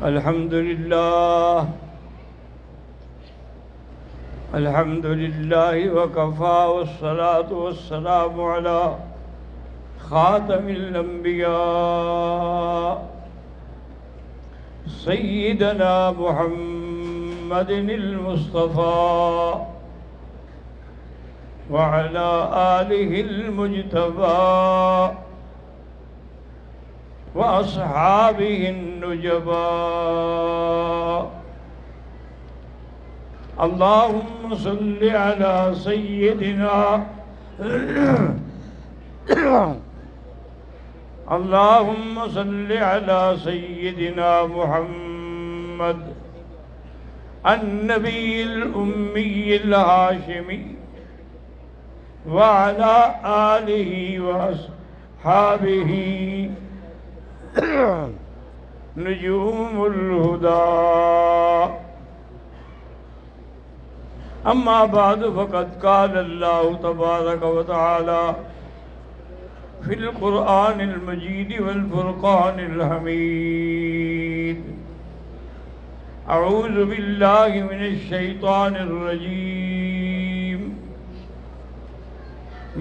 الحمد لله الحمد لله وكفى، والصلاة والسلام على خاتم الأنبياء سيدنا محمد المصطفى وعلى آله المجتبى وأصحابه النجبى. اللهم صل على سيدنا اللهم صل على سيدنا محمد النبي الأمي الهاشمي وعلى آله وأصحابه نجوم الهدى. أما بعد، فقد قال الله تبارك وتعالى في القرآن المجيد والفرقان الحميد: أعوذ بالله من الشيطان الرجيم،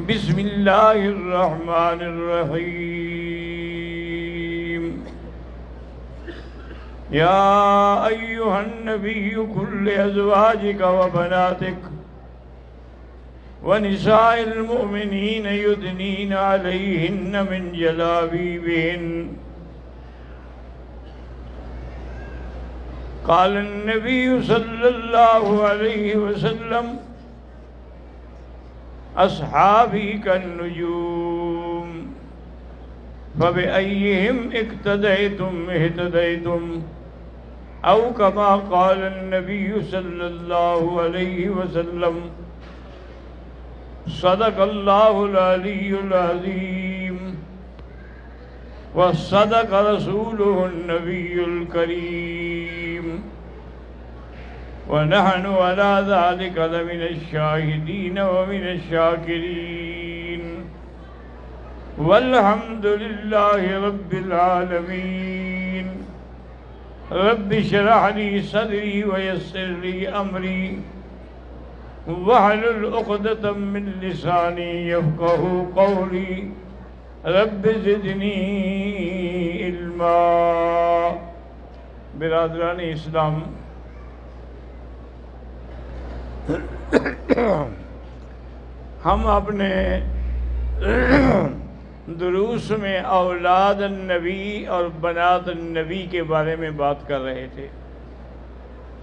بسم الله الرحمن الرحيم. يا أيها النبي قل لأزواجك وبناتك ونساء المؤمنين يدنين عليهن من جلابيبهن. قال النبي صلى الله عليه وسلم: أصحابي كالنجوم فبأيهم اقتديتم اهتديتم، أو كما قال النبي صلى الله عليه وسلم: صدق الله العلي العظيم وصدق رسوله النبي الكريم، ونحن على ذلك لمن الشاهدين ومن الشاكرين، والحمد لله رب العالمين. رب اشرح لي صدري ويسر لي أمري واحلل عقدة من لساني يفقهوا قولي. رب زدنی علما. برادران اسلام، ہم اپنے دروس میں اولاد النبی اور بنات النبی کے بارے میں بات کر رہے تھے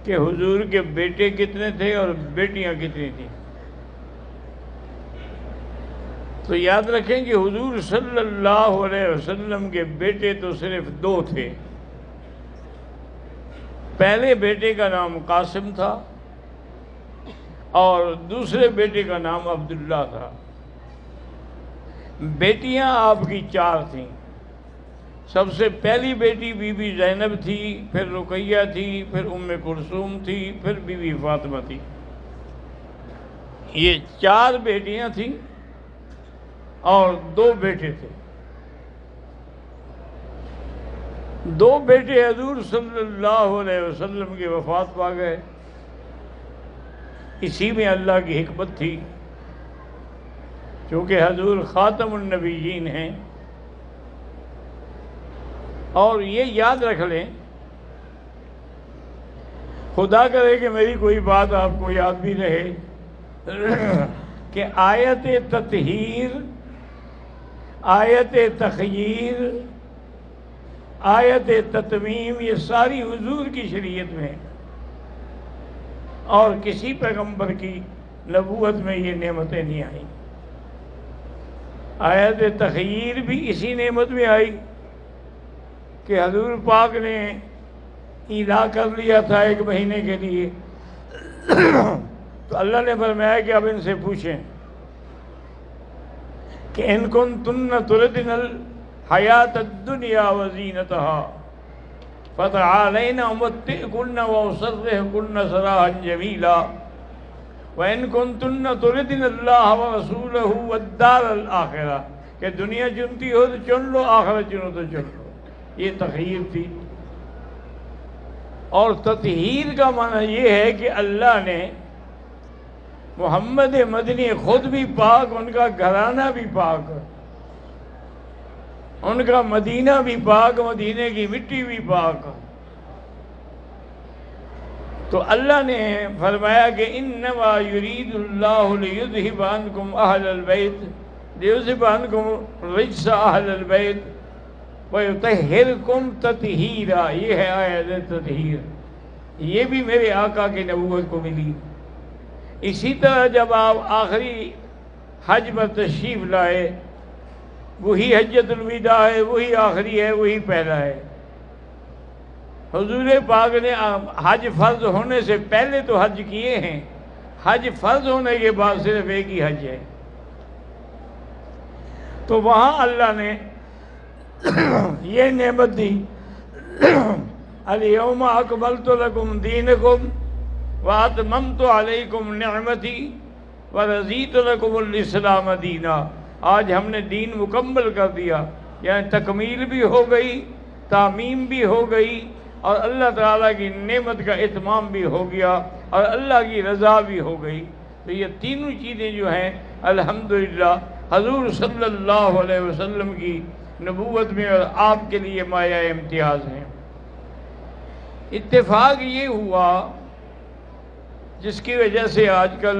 کہ حضور کے بیٹے کتنے تھے اور بیٹیاں کتنی تھیں. تو یاد رکھیں کہ حضور صلی اللہ علیہ وسلم کے بیٹے تو صرف 2 تھے. پہلے بیٹے کا نام قاسم تھا اور دوسرے بیٹے کا نام عبداللہ تھا. بیٹیاں آپ کی 4 تھیں. سب سے پہلی بیٹی بی بی زینب تھی، پھر رقیہ تھی، پھر ام کلثوم تھی، پھر بی بی فاطمہ تھی. یہ 4 بیٹیاں تھیں اور 2 بیٹے تھے. 2 بیٹے حضور صلی اللہ علیہ وسلم کی وفات پا گئے. اسی میں اللہ کی حکمت تھی، چونکہ حضور خاتم النبیین ہیں. اور یہ یاد رکھ لیں، خدا کرے کہ میری کوئی بات آپ کو یاد بھی رہے، کہ آیت تطہیر، آیت تخییر، آیت تتمیم، یہ ساری حضور کی شریعت میں ہے، اور کسی پیغمبر کی نبوت میں یہ نعمتیں نہیں آئیں. آیت تخییر بھی اسی نعمت میں آئی کہ حضور پاک نے ایلا کر لیا تھا 1 مہینے کے لیے. تو اللہ نے فرمایا کہ اب ان سے پوچھیں کہ ان کنتن تردن الحیات الدنیا وزینتها فتعالین امتعکن واسرحکن سراحا جمیلا وَإِن كُنتُنَّ تُرِدْنَ اللَّهَ وَرَسُولَهُ وَالدَّارَ الْآخِرَةَ کہ دنیا چنتی ہو تو چن لو، آخرت چنو تو چن لو. یہ تخیر تھی. اور تطہیر کا معنی یہ ہے کہ اللہ نے محمد مدنی خود بھی پاک، ان کا گھرانہ بھی پاک، ان کا مدینہ بھی پاک، مدینے کی مٹی بھی پاک. تو اللہ نے فرمایا کہ انما یرید اللہ لیذہب عنکم اہل البیت لیذہب عنکم رجس اہل البیت ویطہرکم تطہیرا. یہ ہے آیت تطہیر. یہ بھی میرے آقا کی نبوت کو ملی. اسی طرح جب آپ آخری حج پر تشریف لائے، وہی حجۃ الوداع ہے، وہی آخری ہے، وہی پہلا ہے. حضور پاک نے حج فرض ہونے سے پہلے تو حج کیے ہیں، حج فرض ہونے کے بعد صرف ایک ہی حج ہے. تو وہاں اللہ نے یہ نعمت دی، الیوم اکملت لکم دینکم واتممت علیکم نعمتی ورضیت لکم الاسلام دینا. آج ہم نے دین مکمل کر دیا، یعنی تکمیل بھی ہو گئی، تعمیم بھی ہو گئی، اور اللہ تعالیٰ کی نعمت کا اتمام بھی ہو گیا، اور اللہ کی رضا بھی ہو گئی. تو یہ تینوں چیزیں جو ہیں الحمدللہ حضور صلی اللہ علیہ وسلم کی نبوت میں اور آپ کے لیے مایہ امتیاز ہیں. اتفاق یہ ہوا جس کی وجہ سے آج کل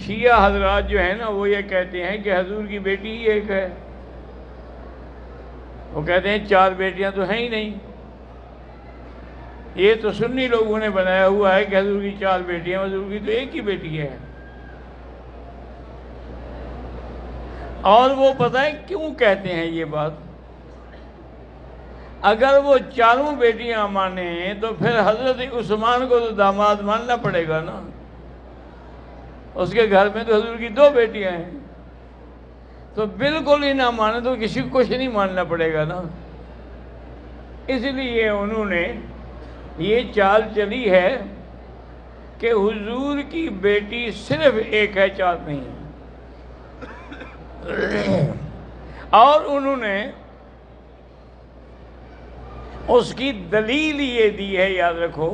شیعہ حضرات جو ہیں نا، وہ یہ کہتے ہیں کہ حضور کی بیٹی ہی ایک ہے. وہ کہتے ہیں 4 بیٹیاں تو ہیں ہی نہیں. یہ تو سنی لوگوں نے بنایا ہوا ہے کہ حضور کی 4 بیٹیاں، حضور کی تو ایک ہی بیٹی ہے. اور وہ پتہ ہے کیوں کہتے ہیں یہ بات؟ اگر وہ 4 بیٹیاں مانیں تو پھر حضرت عثمان کو تو داماد ماننا پڑے گا نا. اس کے گھر میں تو حضور کی 2 بیٹیاں ہیں. تو بالکل ہی نہ مانے تو کسی کو کچھ نہیں ماننا پڑے گا نا. اس لیے انہوں نے یہ چال چلی ہے کہ حضور کی بیٹی صرف ایک ہے، 4 نہیں. اور انہوں نے اس کی دلیل یہ دی ہے، یاد رکھو،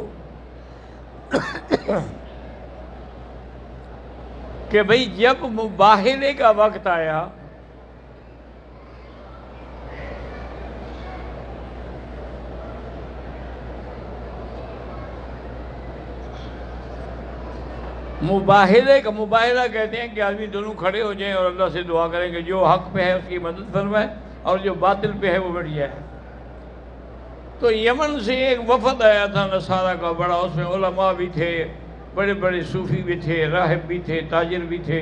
کہ بھئی جب مباہلے کا وقت آیا مباہلہ کہتے ہیں کہ آدمی دونوں کھڑے ہو جائیں اور اللہ سے دعا کریں کہ جو حق پہ ہے اس کی مدد فرمائے اور جو باطل پہ ہے وہ مٹ جائے. تو یمن سے ایک وفد آیا تھا نصارہ کا بڑا، اس میں علماء بھی تھے، بڑے بڑے صوفی بھی تھے، راہب بھی تھے، تاجر بھی تھے.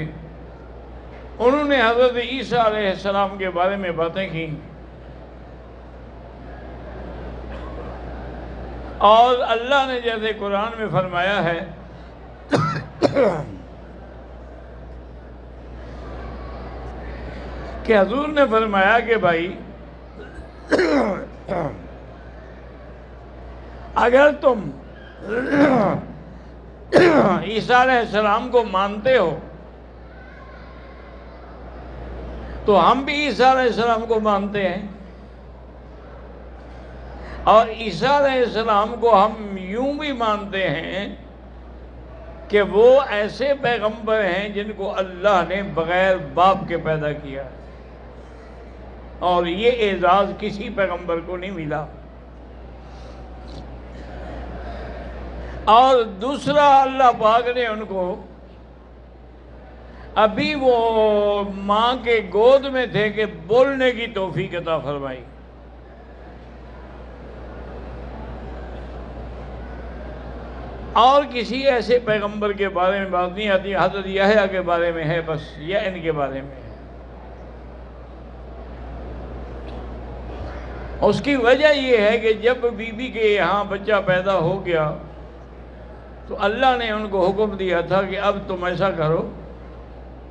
انہوں نے حضرت عیسیٰ علیہ السلام کے بارے میں باتیں کی، اور اللہ نے جیسے قرآن میں فرمایا ہے کہ حضور نے فرمایا کہ بھائی اگر تم عیسیٰ علیہ السلام کو مانتے ہو تو ہم بھی عیسیٰ علیہ السلام کو مانتے ہیں، اور عیسیٰ علیہ السلام کو ہم یوں بھی مانتے ہیں کہ وہ ایسے پیغمبر ہیں جن کو اللہ نے بغیر باپ کے پیدا کیا، اور یہ اعزاز کسی پیغمبر کو نہیں ملا. اور دوسرا، اللہ پاک نے ان کو ابھی وہ ماں کے گود میں تھے کہ بولنے کی توفیق عطا فرمائی. اور کسی ایسے پیغمبر کے بارے میں بات نہیں آتی. حضرت یحییٰ کے بارے میں ہے بس، یا ان کے بارے میں ہے. اس کی وجہ یہ ہے کہ جب بی بی کے یہاں بچہ پیدا ہو گیا تو اللہ نے ان کو حکم دیا تھا کہ اب تم ایسا کرو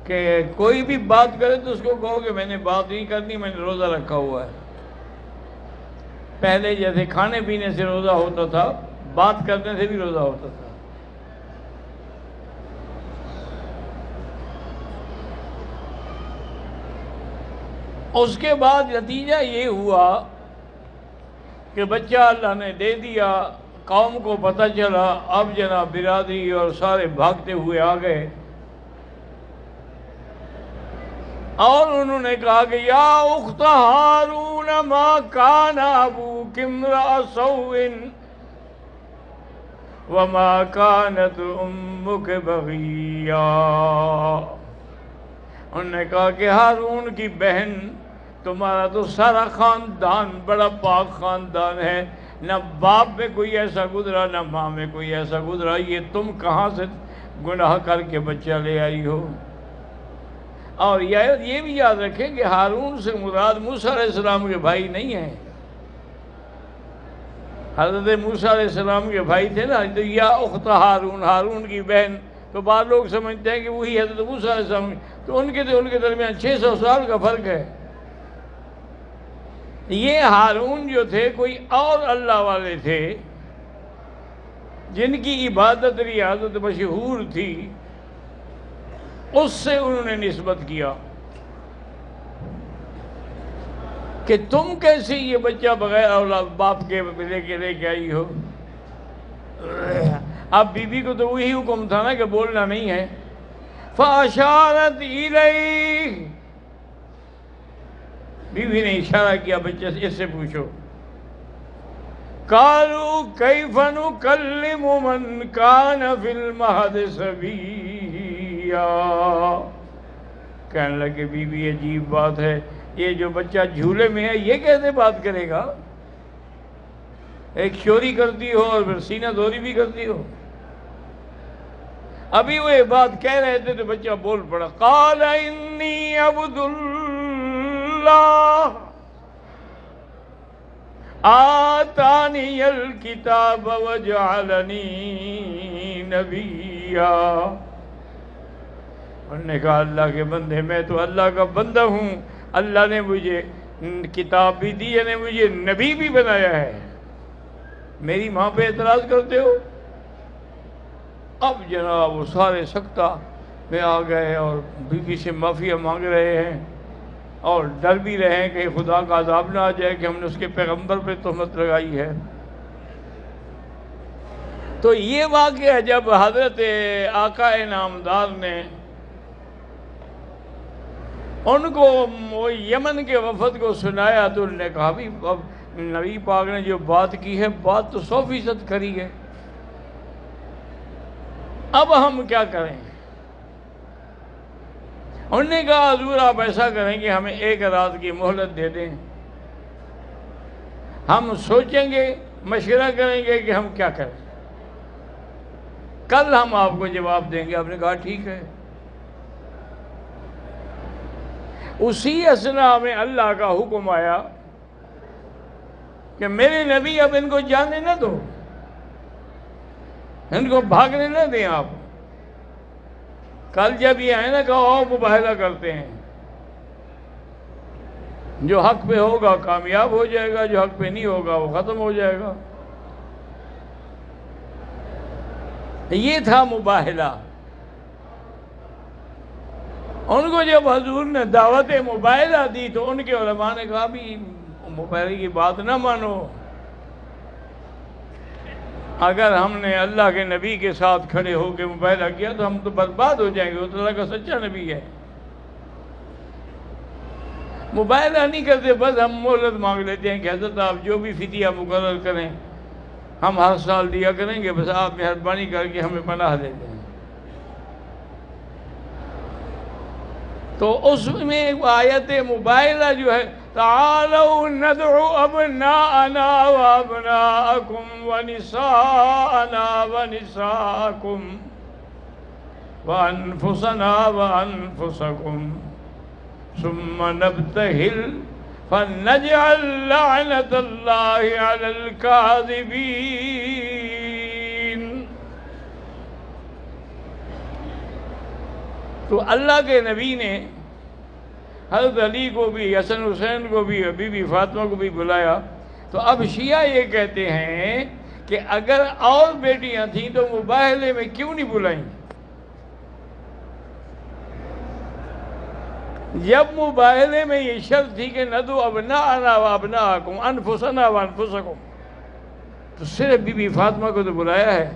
کہ کوئی بھی بات کرے تو اس کو کہو کہ میں نے بات نہیں کرنی، میں نے روزہ رکھا ہوا ہے. پہلے جیسے کھانے پینے سے روزہ ہوتا تھا، بات کرنے سے بھی روزہ ہوتا تھا. اس کے بعد نتیجہ یہ ہوا کہ بچہ اللہ نے دے دیا، قوم کو پتہ چلا، اب جناب برادری اور سارے بھاگتے ہوئے آ گئے، اور انہوں نے کہا کہ یا اخت ہارون ما کان ابوک امرأ سوء وما کانت امک بغیا۔ انہوں نے کہا کہ ہارون کی بہن، تمہارا تو سارا خاندان بڑا پاک خاندان ہے، نہ باپ میں کوئی ایسا گزرا نہ ماں میں کوئی ایسا گزرا، یہ تم کہاں سے گناہ کر کے بچہ لے آئی ہو؟ اور یہ بھی یاد رکھیں کہ ہارون سے مراد موسیٰ علیہ السلام کے بھائی نہیں ہیں۔ حضرت موسیٰ علیہ السلام کے بھائی تھے نا، تو یا اخت ہارون، ہارون کی بہن، تو بعض لوگ سمجھتے ہیں کہ وہی حضرت موسیٰ علیہ السلام، تو ان کے درمیان 600 سال کا فرق ہے۔ یہ ہارون جو تھے کوئی اور اللہ والے تھے جن کی عبادت ریاضت مشہور تھی، اس سے انہوں نے نسبت کیا کہ تم کیسے یہ بچہ بغیر اولاد باپ کے لے کے آئی ہو؟ اب بی بی کو تو وہی حکم تھا نا کہ بولنا نہیں ہے۔ فَأَشَارَتْ إِلَيْهِ، بی بی نے اشارہ کیا بچے سے، اس سے پوچھو۔ قَالُوا كَيْفَ نُكَلِّمُ مَنْ كَانَ فِي الْمَهْدِ صَبِيًّا، کہنے لگے بی بی عجیب بات ہے، یہ جو بچہ جھولے میں ہے یہ کیسے بات کرے گا؟ ایک چوری کرتی ہو اور پھر سینہ دوری بھی کرتی ہو۔ ابھی وہ یہ بات کہہ رہے تھے تو بچہ بول پڑا، قال انی عبد اللہ آتانی الکتاب وجعلنی نبیا۔ انہوں نے کہا اللہ کے بندے، میں تو اللہ کا بندہ ہوں، اللہ نے مجھے کتاب بھی دی ہے، نے مجھے نبی بھی بنایا ہے، میری ماں پہ اعتراض کرتے ہو؟ اب جناب وہ سارے سکتہ میں آ گئے اور بی بی سے معافی مانگ رہے ہیں اور ڈر بھی رہے ہیں کہ خدا کا عذاب نہ آ جائے کہ ہم نے اس کے پیغمبر پہ تہمت لگائی ہے۔ تو یہ واقعہ جب حضرت آقا نامدار نے ان کو وہ یمن کے وفد کو سنایا تو انہوں نے کہا بھی اب نبی پاک نے جو بات کی ہے بات تو 100% کری ہے، اب ہم کیا کریں؟ انہوں نے کہا حضور آپ ایسا کریں کہ ہمیں 1 رات کی مہلت دے دیں، ہم سوچیں گے، مشورہ کریں گے کہ ہم کیا کریں، کل ہم آپ کو جواب دیں گے۔ آپ نے کہا ٹھیک ہے۔ اسی اثناء میں اللہ کا حکم آیا کہ میرے نبی اب ان کو جانے نہ دو، ان کو بھاگنے نہ دیں آپ، کل جب یہ آئے نا کہو آؤ مباہلہ کرتے ہیں، جو حق پہ ہوگا کامیاب ہو جائے گا، جو حق پہ نہیں ہوگا وہ ختم ہو جائے گا۔ یہ تھا مباہلہ۔ ان کو جب حضور نے دعوت مباہلہ دی تو ان کے علماء نے کہا بھی مباہلے کی بات نہ مانو، اگر ہم نے اللہ کے نبی کے ساتھ کھڑے ہو کے مباہلہ کیا تو ہم تو برباد ہو جائیں گے، وہ تو اللہ کا سچا نبی ہے۔ مباہلہ نہیں کرتے، بس ہم مہلت مانگ لیتے ہیں کہ حضرت آپ جو بھی فدیہ مقرر کریں ہم ہر سال دیا کریں گے، بس آپ مہربانی کر کے ہمیں پناہ دے دیں۔ تو اس میں آیت مباہلہ جو ہے، تعالوا ندعو ابناءنا وابناءکم ونساءنا ونساءکم وانفسنا وانفسکم ثم نبتہل فنجعل لعنت اللہ علی الکاذبین۔ تو اللہ کے نبی نے حضرت علی کو بھی، حسن حسین کو بھی، بی بی فاطمہ کو بھی بلایا۔ تو اب شیعہ یہ کہتے ہیں کہ اگر اور بیٹیاں تھیں تو مباہلے میں کیوں نہیں بلائیں؟ جب مباہلے میں یہ شرط تھی کہ ندعو ابناءنا وابناءکم انفسنا وانفسکم، تو صرف بی بی فاطمہ کو تو بلایا ہے،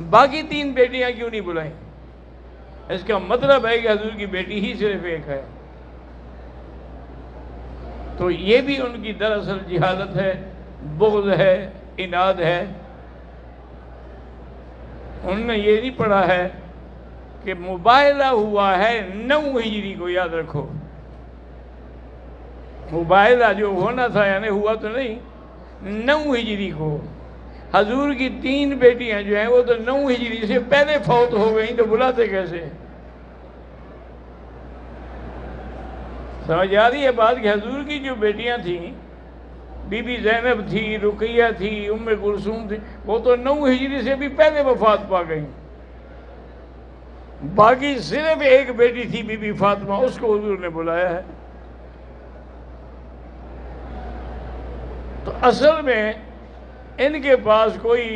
باقی 3 بیٹیاں کیوں نہیں بلائیں؟ اس کا مطلب ہے کہ حضور کی بیٹی ہی صرف ایک ہے۔ تو یہ بھی ان کی دراصل جہالت ہے، بغض ہے، عناد ہے۔ انہوں نے یہ نہیں پڑھا ہے کہ مباہلہ ہوا ہے 9 ہجری کو، یاد رکھو، مباہلہ جو ہونا تھا یعنی ہوا تو نہیں، 9 ہجری کو۔ حضور کی 3 بیٹیاں جو ہیں وہ تو 9 ہجری سے پہلے فوت ہو گئیں، تو بلاتے کیسے؟ سمجھ آ رہی ہے بات کہ حضور کی جو بیٹیاں تھیں، بی بی زینب تھی، رقیہ تھی، ام کلثوم تھی، وہ تو 9 ہجری سے بھی پہلے وفات پا گئیں۔ باقی صرف ایک بیٹی تھی بی بی فاطمہ، اس کو حضور نے بلایا ہے۔ تو اصل میں ان کے پاس کوئی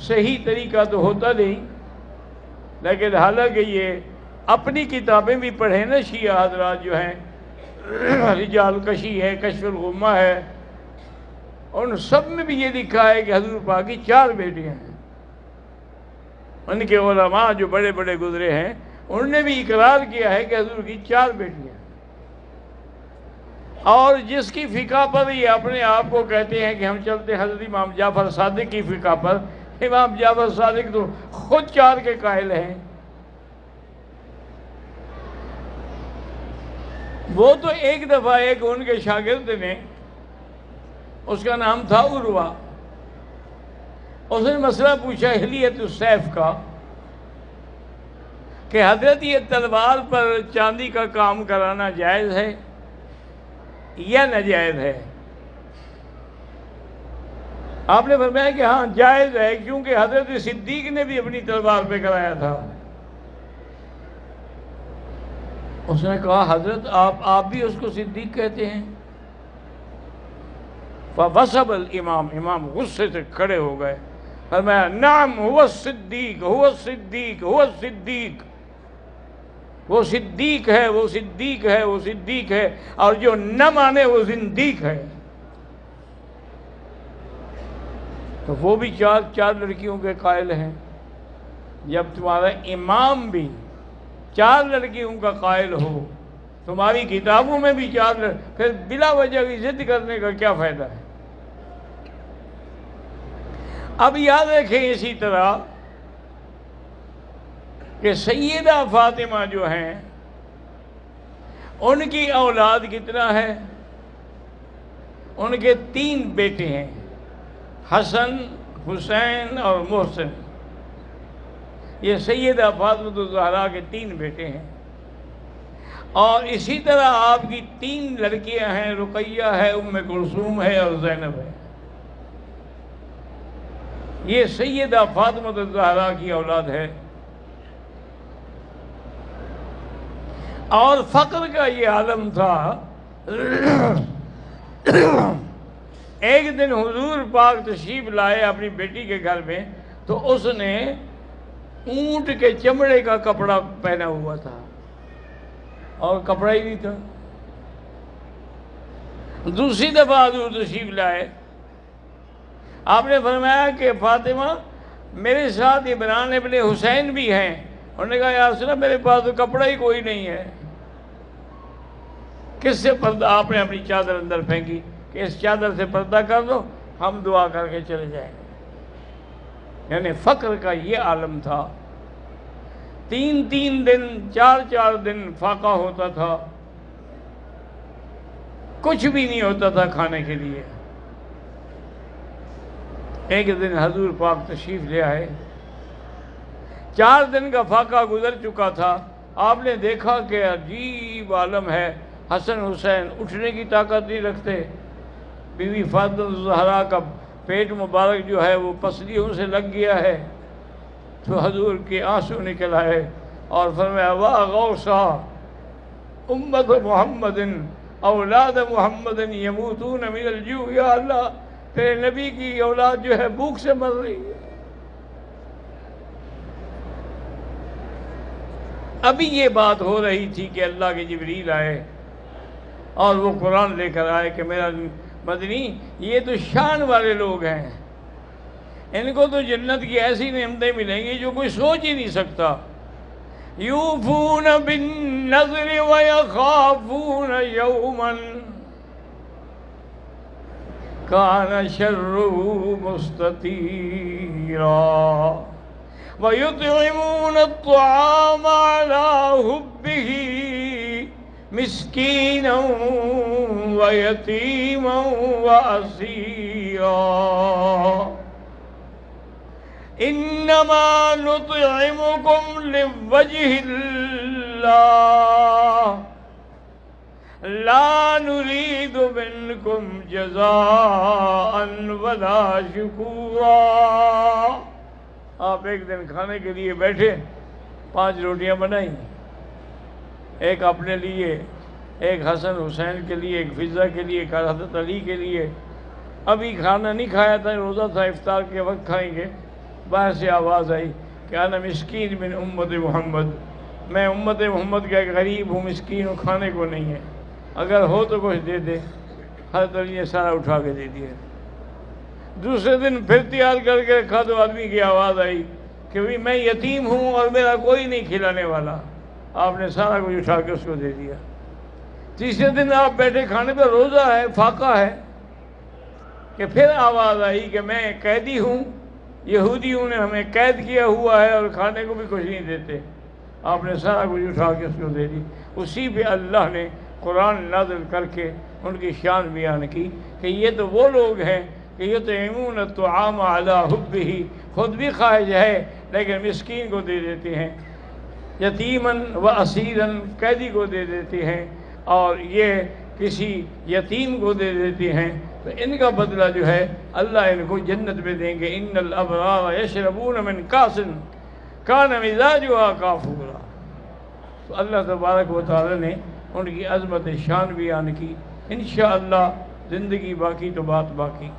صحیح طریقہ تو ہوتا نہیں، لیکن حالانکہ یہ اپنی کتابیں بھی پڑھیں نا، شیعہ حضرات جو ہیں، رجال کشی ہے، کشف الغمہ ہے، ان سب میں بھی یہ لکھا ہے کہ حضور پاک کی 4 بیٹیاں ہیں۔ ان کے علماء جو بڑے بڑے گزرے ہیں، انہوں نے بھی اقرار کیا ہے کہ حضور کی 4 بیٹیاں ہیں۔ اور جس کی فقہ پر یہ اپنے آپ کو کہتے ہیں کہ ہم چلتے ہیں حضرت امام جعفر صادق کی فقہ پر، امام جعفر صادق تو خود 4 کے قائل ہیں۔ وہ تو ایک دفعہ ایک ان کے شاگرد نے، اس کا نام تھا عروہ، اس نے مسئلہ پوچھا حلیت السیف کا کہ حضرت یہ تلوار پر چاندی کا کام کرانا جائز ہے یا ناجائز ہے؟ آپ نے فرمایا کہ ہاں جائز ہے، کیونکہ حضرت صدیق نے بھی اپنی تلوار پہ کرایا تھا۔ اس نے کہا حضرت آپ بھی اس کو صدیق کہتے ہیں؟ فوسب الامام، امام غصے سے کھڑے ہو گئے، فرمایا نعم هو الصدیق، هو الصدیق، هو الصدیق، وہ صدیق ہے، وہ صدیق ہے، وہ صدیق ہے، اور جو نہ مانے وہ زندیق ہے۔ تو وہ بھی 4 لڑکیوں کے قائل ہیں۔ جب تمہارا امام بھی 4 لڑکیوں کا قائل ہو، تمہاری کتابوں میں بھی 4، پھر بلا وجہ کی ضد کرنے کا کیا فائدہ ہے؟ اب یاد رکھیں اسی طرح کہ سیدہ فاطمہ جو ہیں، ان کی اولاد کتنا ہے؟ ان کے 3 بیٹے ہیں، حسن، حسین اور محسن۔ یہ سیدہ فاطمہ الزہرا کے 3 بیٹے ہیں۔ اور اسی طرح آپ کی 3 لڑکیاں ہیں، رقیہ ہے، ام کلثوم ہے اور زینب ہے۔ یہ سیدہ فاطمہ الزہرا کی اولاد ہے۔ اور فقر کا یہ عالم تھا۔ ایک دن حضور پاک تشریف لائے اپنی بیٹی کے گھر میں، تو اس نے اونٹ کے چمڑے کا کپڑا پہنا ہوا تھا اور کپڑا ہی نہیں تھا۔ دوسری دفعہ حضور تشریف لائے، آپ نے فرمایا کہ فاطمہ میرے ساتھ عمران ابن حسین بھی ہیں۔ انہوں نے کہا یا رسول اللہ میرے پاس تو کپڑا ہی کوئی نہیں ہے۔ کس سے پردہ؟ آپ نے اپنی چادر اندر پھینکی کہ اس چادر سے پردہ کر دو، ہم دعا کر کے چلے جائیں گے۔ یعنی فقر کا یہ عالم تھا۔ 3 دن 4 دن فاقہ ہوتا تھا، کچھ بھی نہیں ہوتا تھا کھانے کے لیے۔ ایک دن حضور پاک تشریف لے آئے، 4 دن کا فاقہ گزر چکا تھا۔ آپ نے دیکھا کہ عجیب عالم ہے، حسن حسین اٹھنے کی طاقت نہیں رکھتے، بی بی فاطمہ الزہرا کا پیٹ مبارک جو ہے وہ پسلیوں سے لگ گیا ہے۔ تو حضور کے آنسو نکل آئے اور فرمایا واہ غوثا امت محمد اولاد محمد یموتون من الجوع، یا اللہ تیرے نبی کی اولاد جو ہے بھوک سے مر رہی ہے۔ ابھی یہ بات ہو رہی تھی کہ اللہ کے جبریل آئے اور وہ قرآن لے کر آئے کہ میرا مدنی یہ تو شان والے لوگ ہیں، ان کو تو جنت کی ایسی نعمتیں ملیں گی جو کوئی سوچ ہی نہیں سکتا۔ یوفون بالنذر ویخافون یوما کان شرہ مستطیرا ویطعمون الطعام علی حبہ مسکینا ویتیما واسیرا انما نطعمکم لوجہ اللہ لا نريد منكم جزاء ولا شکورا۔ آپ ایک دن کھانے کے لیے بیٹھے، 5 روٹیاں بنائیں، ایک اپنے لیے، ایک حسن حسین کے لیے، ایک فضا کے لیے، ایک حضرت علی کے لیے۔ ابھی کھانا نہیں کھایا تھا، روزہ تھا، افطار کے وقت کھائیں گے۔ باہر سے آواز آئی کہ انا مسکین من امت محمد، میں امت محمد کا ایک غریب ہوں، مسکین ہوں، کھانے کو نہیں ہے، اگر ہو تو کچھ دے دے۔ حضرت علی نے سارا اٹھا کے دے دیا۔ دوسرے دن پھر تیار کر کے رکھا تو آدمی کی آواز آئی کہ بھئی میں یتیم ہوں اور میرا کوئی نہیں کھلانے والا۔ آپ نے سارا کچھ اٹھا کے اس کو دے دیا۔ تیسرے دن آپ بیٹھے کھانے پہ، روزہ ہے، فاقہ ہے، کہ پھر آواز آئی کہ میں قیدی ہوں، یہودیوں نے ہمیں قید کیا ہوا ہے اور کھانے کو بھی کچھ نہیں دیتے۔ آپ نے سارا کچھ اٹھا کے اس کو دے دی۔ اسی پہ اللہ نے قرآن نازل کر کے ان کی شان بیان کی کہ یہ تو وہ لوگ ہیں کہ یطعمون الطعام علی حبہ، خود بھی خواہش ہے لیکن مسکین کو دے دیتے ہیں، یتیماً و اسیراً، قیدی کو دے دیتے ہیں، اور یہ کسی یتیم کو دے دیتے ہیں۔ تو ان کا بدلہ جو ہے اللہ ان کو جنت میں دیں گے۔ ان الابرار یشربون من کاس کان مزاجها کافورا۔ تو اللہ تبارک و تعالی نے ان کی عظمت شان بیان کی۔ انشاءاللہ زندگی باقی تو بات باقی۔